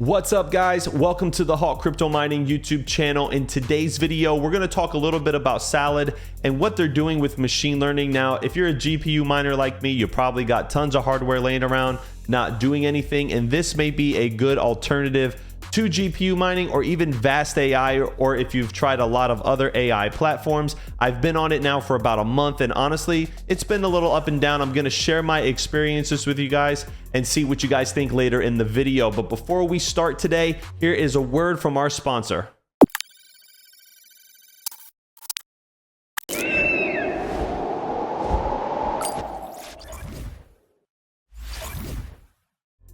What's up, guys? Welcome to the Hawk Crypto Mining YouTube channel. In today's video, we're going to talk a little bit about Salad and what they're doing with machine learning. Now, if you're a GPU miner like me, you probably got tons of hardware laying around not doing anything, and this may be a good alternative to GPU mining or even vast AI, or if you've tried a lot of other AI platforms. I've been on it now for about a month, and honestly, it's been a little up and down. I'm going to share my experiences with you guys and see what you guys think later in the video. But before we start today, here is a word from our sponsor.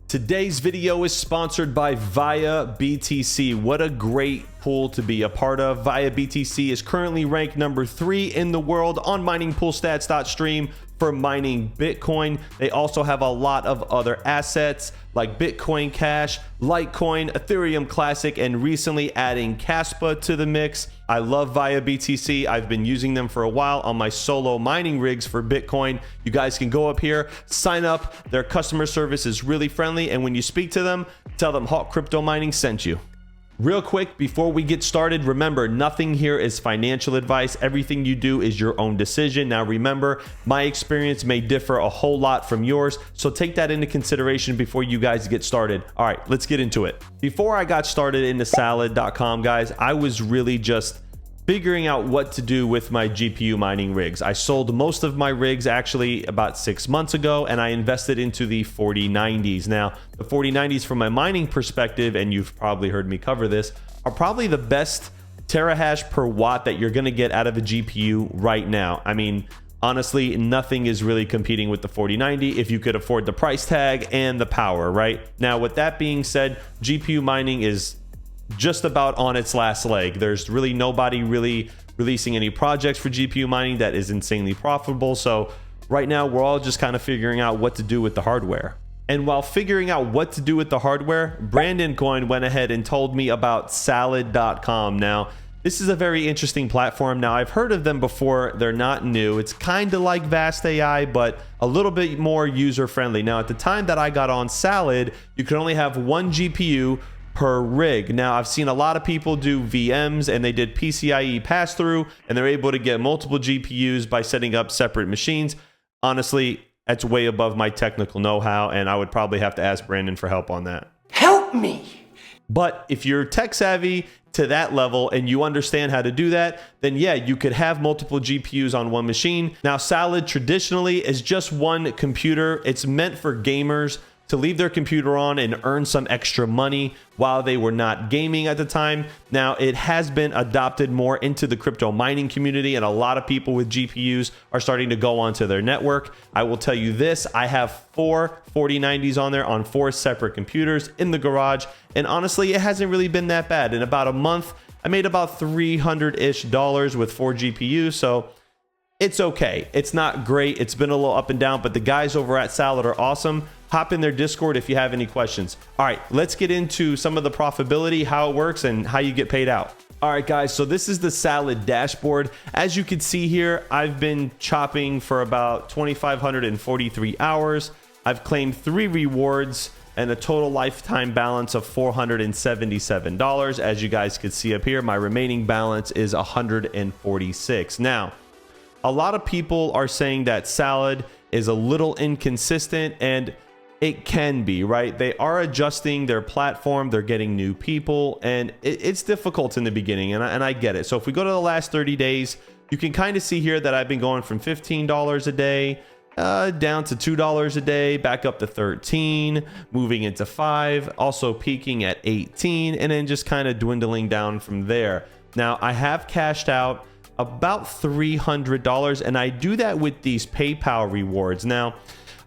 Today's video is sponsored by ViaBTC. What a great pool to be a part of. ViaBTC is currently ranked number 3 in the world on miningpoolstats.stream for mining Bitcoin. They also have a lot of other assets like Bitcoin Cash, Litecoin, Ethereum Classic, and recently adding Caspa to the mix. I love ViaBTC. I've been using them for a while on my solo mining rigs for Bitcoin. You guys can go up here, sign up. Their customer service is really friendly, and when you speak to them, tell them Hawk Crypto Mining sent you. Real quick, before we get started, remember, nothing here is financial advice. Everything you do is your own decision. Now remember, my experience may differ a whole lot from yours, so take that into consideration before you guys get started. All right, let's get into it. Before I got started into salad.com, guys, I was really just figuring out what to do with my GPU mining rigs. I sold most of my rigs actually about 6 months ago, and I invested into the 4090s. Now, the 4090s from my mining perspective, and you've probably heard me cover this, are probably the best terahash per watt that you're gonna get out of a GPU right now. I mean, honestly, nothing is really competing with the 4090 if you could afford the price tag and the power, right? Now, with that being said, GPU mining is just about on its last leg. There's really nobody really releasing any projects for GPU mining that is insanely profitable. So right now we're all just kind of figuring out what to do with the hardware. And while figuring out what to do with the hardware, Brandon Coin went ahead and told me about salad.com. Now, this is a very interesting platform. Now, I've heard of them before. They're not new. It's kind of like Vast AI, but a little bit more user-friendly. Now, at the time that I got on Salad, you could only have one GPU per rig. Now, I've seen a lot of people do VMs, and they did PCIe pass-through, and they're able to get multiple GPUs by setting up separate machines. Honestly, that's way above my technical know-how, and I would probably have to ask Brandon for help on that. Help me! But if you're tech savvy to that level and you understand how to do that, then yeah, you could have multiple GPUs on one machine. Now, Salad traditionally is just one computer. It's meant for gamers to leave their computer on and earn some extra money while they were not gaming at the time. Now, it has been adopted more into the crypto mining community, and a lot of people with GPUs are starting to go onto their network. I will tell you this, I have 4 4090s on there on 4 separate computers in the garage, and honestly, it hasn't really been that bad. In about a month, I made about $300-ish with 4 GPUs, so it's okay. It's not great. It's been a little up and down, but the guys over at Salad are awesome. Hop in their Discord if you have any questions. All right, let's get into some of the profitability, how it works, and how you get paid out. All right, guys, so this is the Salad dashboard. As you can see here, I've been chopping for about 2,543 hours. I've claimed 3 rewards and a total lifetime balance of $477. As you guys can see up here, my remaining balance is 146. Now, a lot of people are saying that Salad is a little inconsistent, and it can be, right? They are adjusting their platform. They're getting new people, and it's difficult in the beginning, and I get it. So if we go to the last 30 days, you can kind of see here that I've been going from $15 a day down to $2 a day, back up to 13, moving into 5, also peaking at 18, and then just kind of dwindling down from there. Now, I have cashed out about $300, and I do that with these PayPal rewards. Now,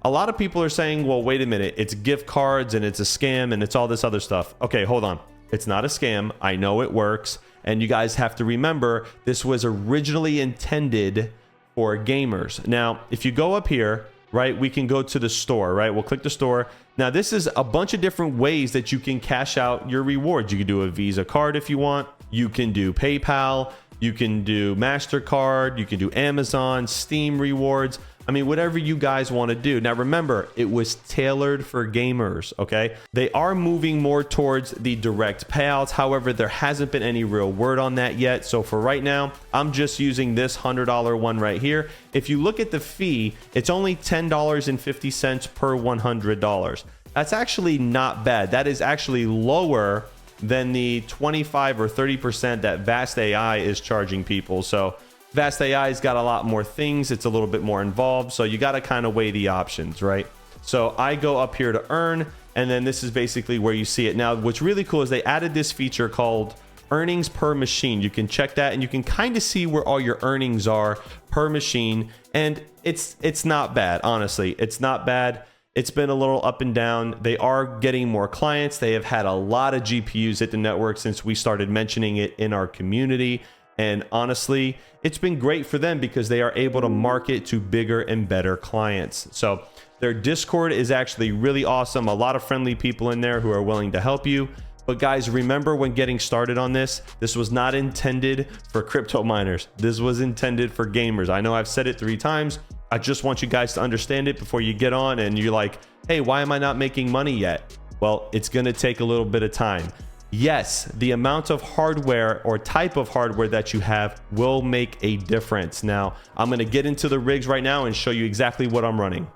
a lot of people are saying, well, wait a minute, it's gift cards and it's a scam and it's all this other stuff. Okay, hold on. It's not a scam. I know it works. And you guys have to remember, this was originally intended for gamers. Now, if you go up here, right, we can go to the store, right? We'll click the store. Now, this is a bunch of different ways that you can cash out your rewards. You can do a Visa card if you want. You can do PayPal. You can do MasterCard. You can do Amazon, Steam rewards. I mean, whatever you guys want to do. Now, remember, it was tailored for gamers, okay? They are moving more towards the direct payouts. However, there hasn't been any real word on that yet. So for right now, I'm just using this $100 one right here. If you look at the fee, it's only $10.50 per $100. That's actually not bad. That is actually lower than the 25 or 30% that Vast AI is charging people. So Vast AI's got a lot more things. It's a little bit more involved. So you got to kind of weigh the options, right? So I go up here to earn, and then this is basically where you see it. Now, what's really cool is they added this feature called earnings per machine. You can check that and you can kind of see where all your earnings are per machine. And it's not bad, honestly. It's not bad. It's been a little up and down. They are getting more clients. They have had a lot of GPUs at the network since we started mentioning it in our community. And honestly, it's been great for them because they are able to market to bigger and better clients. So their Discord is actually really awesome. A lot of friendly people in there who are willing to help you. But guys, remember when getting started on this was not intended for crypto miners. This was intended for gamers. I know I've said it 3 times. I just want you guys to understand it before you get on and you're like, hey, why am I not making money yet? Well, it's going to take a little bit of time. Yes, the amount of hardware or type of hardware that you have will make a difference. Now, I'm going to get into the rigs right now and show you exactly what I'm running.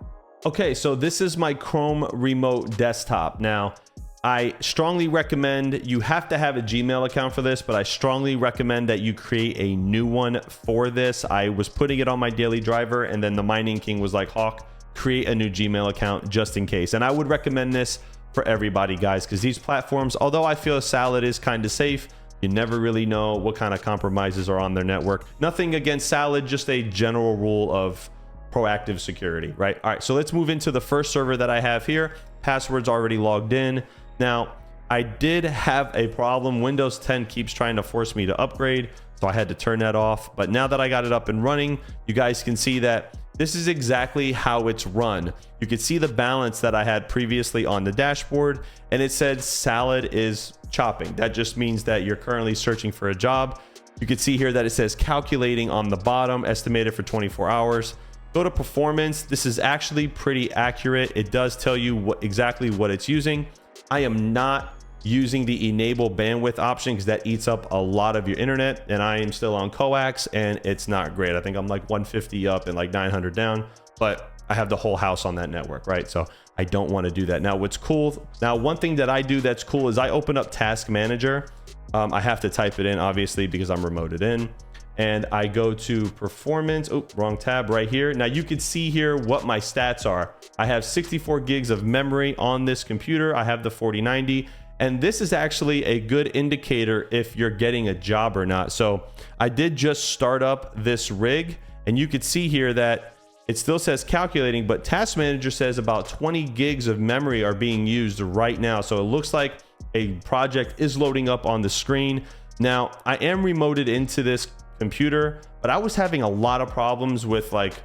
Okay, so this is my Chrome remote desktop. Now, I strongly recommend, you have to have a Gmail account for this, but I strongly recommend that you create a new one for this. I was putting it on my daily driver and then the Mining King was like, Hawk, create a new Gmail account just in case. And I would recommend this for everybody, guys, because these platforms, although I feel Salad is kind of safe, you never really know what kind of compromises are on their network. Nothing against Salad, just a general rule of proactive security, right? All right, so let's move into the first server that I have here. Password's already logged in. Now, I did have a problem. Windows 10 keeps trying to force me to upgrade, so I had to turn that off. But now that I got it up and running, you guys can see that this is exactly how it's run. You can see the balance that I had previously on the dashboard, and it said Salad is chopping. That just means that you're currently searching for a job. You can see here that it says calculating on the bottom, estimated for 24 hours. Go to performance. This is actually pretty accurate. It does tell you exactly what it's using. I am not using the enable bandwidth option because that eats up a lot of your internet, and I am still on coax and it's not great. I think I'm like 150 up and like 900 down, but I have the whole house on that network, right? So I don't want to do that. Now, what's cool, now one thing that I do that's cool is I open up Task Manager. I have to type it in, obviously, because I'm remoted in. And I go to performance. Oh, wrong tab right here. Now you can see here what my stats are. I have 64 gigs of memory on this computer. I have the 4090. And this is actually a good indicator if you're getting a job or not. So I did just start up this rig, and you could see here that it still says calculating, but Task Manager says about 20 gigs of memory are being used right now. So it looks like a project is loading up on the screen. Now, I am remoted into this computer, but I was having a lot of problems with like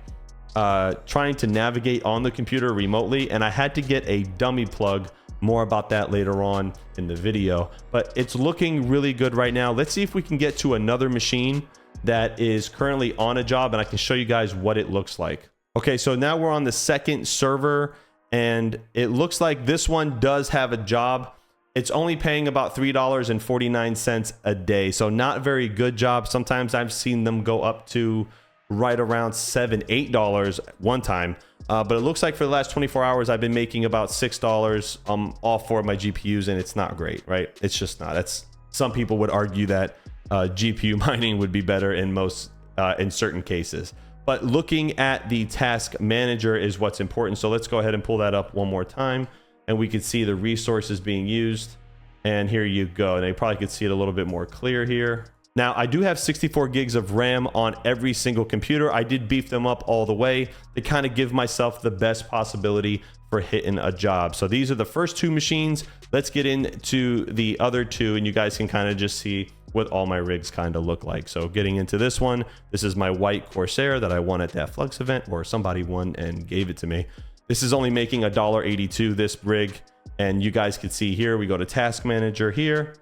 trying to navigate on the computer remotely, and I had to get a dummy plug. More about that later on in the video, but it's looking really good right now. Let's see if we can get to another machine that is currently on a job, and I can show you guys what it looks like. Okay, so now we're on the second server, and it looks like this one does have a job. It's only paying about $3.49 a day, so not very good job. Sometimes I've seen them go up to right around $7-8 one time, but it looks like for the last 24 hours I've been making about $6 all 4 of my GPUs, and it's not great, right? It's just not. That's, some people would argue that GPU mining would be better in most in certain cases, but looking at the Task Manager is what's important. So let's go ahead and pull that up one more time, and we could see the resources being used, and here you go. And you probably could see it a little bit more clear here. Now, I do have 64 gigs of RAM on every single computer. I did beef them up all the way to kind of give myself the best possibility for hitting a job. So these are the first 2 machines. Let's get into the other 2, and you guys can kind of just see what all my rigs kind of look like. So getting into this one, this is my white Corsair that I won at that Flux event, or somebody won and gave it to me. This is only making $1.82, this rig. And you guys could see here, we go to Task Manager here,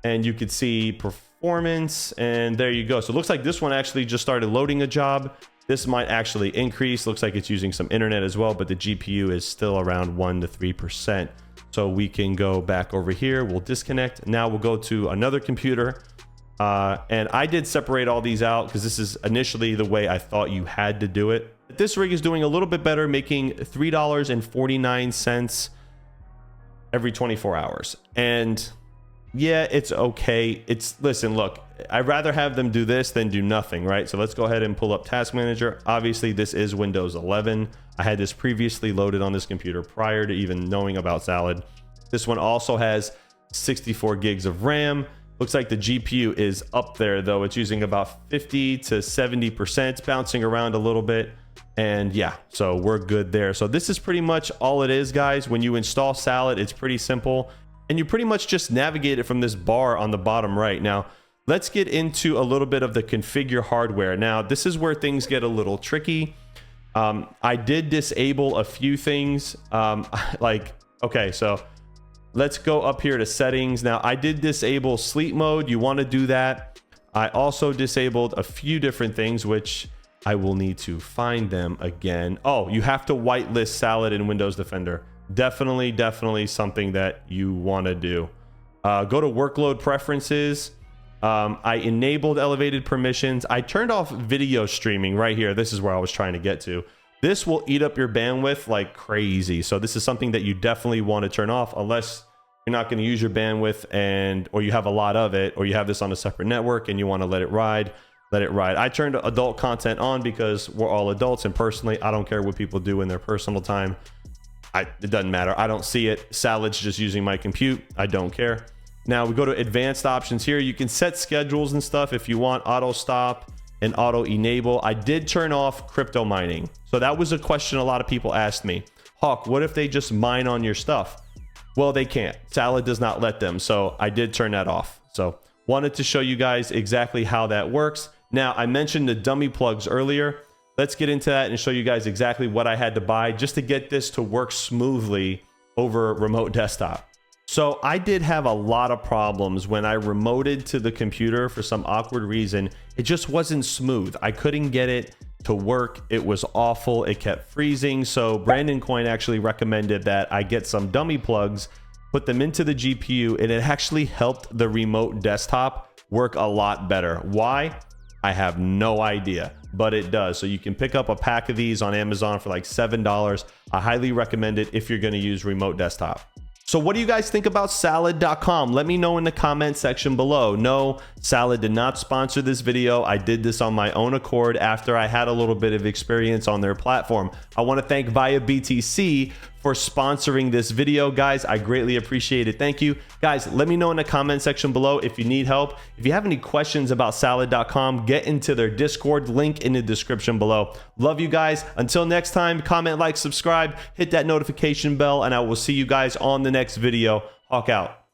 and you could see performance, and there you go. So it looks like this one actually just started loading a job. This might actually increase. Looks like it's using some internet as well, but the GPU is still around 1 to 3%. So we can go back over here. We'll disconnect. Now we'll go to another computer. And I did separate all these out because this is initially the way I thought you had to do it. This rig is doing a little bit better, making $3.49 every 24 hours. And yeah, it's okay. Listen, look, I'd rather have them do this than do nothing, right? So let's go ahead and pull up Task Manager. Obviously, this is Windows 11. I had this previously loaded on this computer prior to even knowing about Salad. This one also has 64 gigs of RAM. Looks like the GPU is up there, though. It's using about 50 to 70%, bouncing around a little bit. And yeah, so we're good there. So this is pretty much all it is, guys. When you install Salad, it's pretty simple. And you pretty much just navigate it from this bar on the bottom right. Now, let's get into a little bit of the configure hardware. Now, this is where things get a little tricky. I did disable a few things. Okay, so let's go up here to settings. Now, I did disable sleep mode. You want to do that. I also disabled a few different things, which I will need to find them again. Oh, you have to whitelist Salad in Windows Defender. Definitely something that you want to do. Go to workload preferences. I enabled elevated permissions. I turned off video streaming right here. This is where I was trying to get to. This will eat up your bandwidth like crazy. So this is something that you definitely want to turn off unless you're not going to use your bandwidth or you have a lot of it, or you have this on a separate network and you want to let it ride. Let it ride. I turned adult content on because we're all adults, and personally, I don't care what people do in their personal time. It doesn't matter. I don't see it. Salad's just using my compute. I don't care. Now we go to advanced options here. You can set schedules and stuff if you want. Auto stop and auto enable. I did turn off crypto mining. So that was a question a lot of people asked me. Hawk, what if they just mine on your stuff? Well, they can't. Salad does not let them. So I did turn that off. So wanted to show you guys exactly how that works. Now, I mentioned the dummy plugs earlier. Let's get into that and show you guys exactly what I had to buy just to get this to work smoothly over remote desktop. So I did have a lot of problems when I remoted to the computer for some awkward reason. It just wasn't smooth. I couldn't get it to work. It was awful. It kept freezing. So Brandon Coin actually recommended that I get some dummy plugs, put them into the GPU, and it actually helped the remote desktop work a lot better. Why? I have no idea, but it does. So you can pick up a pack of these on Amazon for like $7. I highly recommend it if you're going to use remote desktop. So what do you guys think about salad.com? Let me know in the comment section below. No, Salad did not sponsor this video. I did this on my own accord after I had a little bit of experience on their platform. I want to thank ViaBTC for sponsoring this video, guys. I greatly appreciate it. Thank you. Guys, let me know in the comment section below if you need help. If you have any questions about salad.com, get into their Discord, link in the description below. Love you guys. Until next time, comment, like, subscribe, hit that notification bell, and I will see you guys on the next video. Hawk out.